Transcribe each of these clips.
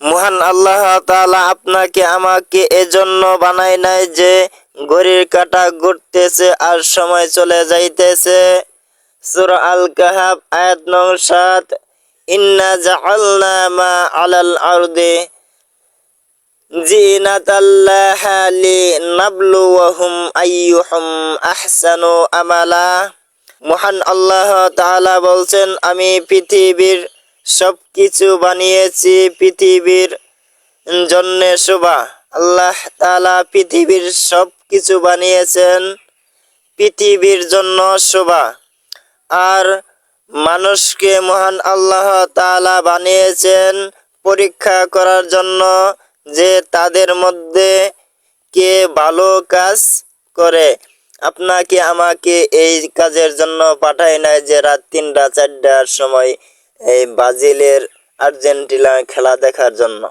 মহান আল্লাহ তাআলা আপনাকে আমাকে এজন্য বানায় নাই যে ঘড়ির কাঁটা ঘুরতেছে আর সময় চলে যাইতেছে। সূরা আল কাহাফ আয়াত নং ৭। ইন্না জাআলনা মা আলাল আরদি জিনাতাল্লাহা লিনাবলুয়াহুম আইয়ুহুম আহসানু আমালা। মহান আল্লাহ তাআলা বলছেন, আমি পৃথিবীর সবকিছু বানিয়েছি পৃথিবীর জন্য শোভা। আল্লাহ তাআলা পৃথিবীর সবকিছু বানিয়েছেন পৃথিবীর জন্য শোভা। আর মানুষকে মহান আল্লাহ তাআলা বানিয়েছেন পরীক্ষা করার জন্য, যে তাদের মধ্যে কে ভালো কাজ করে। আপনাকে আমাকে এই কাজের জন্য পাঠায় নাই যে রাত ৩টা ৪টার সময় এই ব্রাজিলের আর্জেন্টিনার খেলা দেখার জন্য।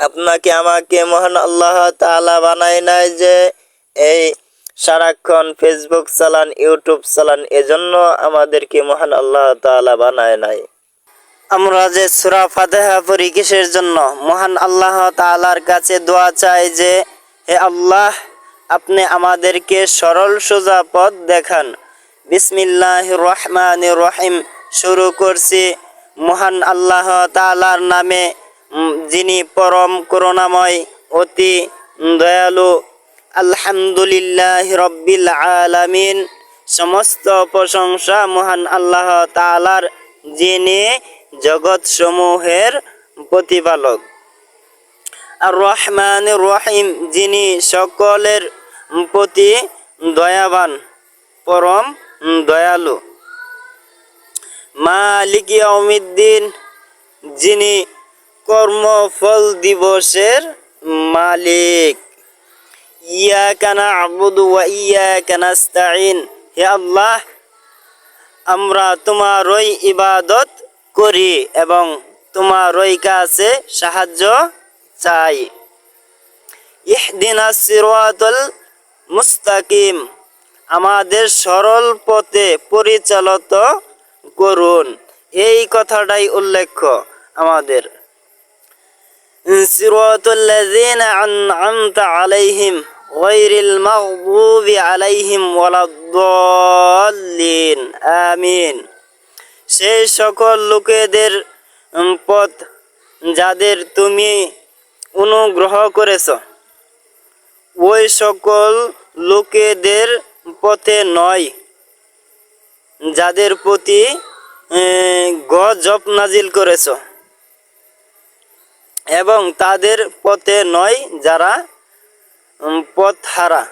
আপনাকে আমাকে মহান আল্লাহ তাআলা বানায় নাই যে এই সারাক্ষণ ফেসবুক চালান, ইউটিউব চালান, এজন্য আমাদেরকে মহান আল্লাহ তাআলা বানায় নাই। আমরা যে সূরা ফাতিহা পড়ি কিসের জন্য? মহান আল্লাহ তাআলার কাছে দোয়া চাই যে হে আল্লাহ, আপনি আমাদেরকে সরল সোজা পথ দেখান। বিসমিল্লাহির রহমানির রহিম শুরু করছি মহান আল্লাহ তাআলার নামে, যিনি পরম করুণাময়, অতি দয়ালু। আলহামদুলিল্লাহি রাব্বিল আলামিন। সমস্ত প্রশংসা মহান আল্লাহ তাআলার, যিনি জগৎ সমূহের প্রতিপালক। আর রহমানির রহিম, যিনি সকলের প্রতি দয়াবান, পরম দয়ালু। মালিক ইয়াউমিদ্দিন, যিনি কর্মফল দিবসের মালিক। ইয়াকা না'বুদু ওয়া ইয়াকা নাস্তাঈন। হে আল্লাহ, আমরা তোমারই ইবাদত করি এবং তোমারই কাছে সাহায্য চাই। ইহদিনাস সিরাতাল মুস্তাকিম, আমাদের সরল পথে পরিচালিত করুন। এই কথাটাই উল্লেখ্য আমাদের। সিরাতাল্লাযীনা আন'আমতা আলাইহিম গায়রিল মাগদুবি আলাইহিম ওয়ালাদ-দাল্লিন। আমিন। সেই সকল লোকেদের পথ যাদের তুমি অনুগ্রহ করেছ, ওই সকল লোকেদের পথে নয় যাদের প্রতি গজব নাজিল করেছ, এবং তাদের পথে নয় যারা পথহারা।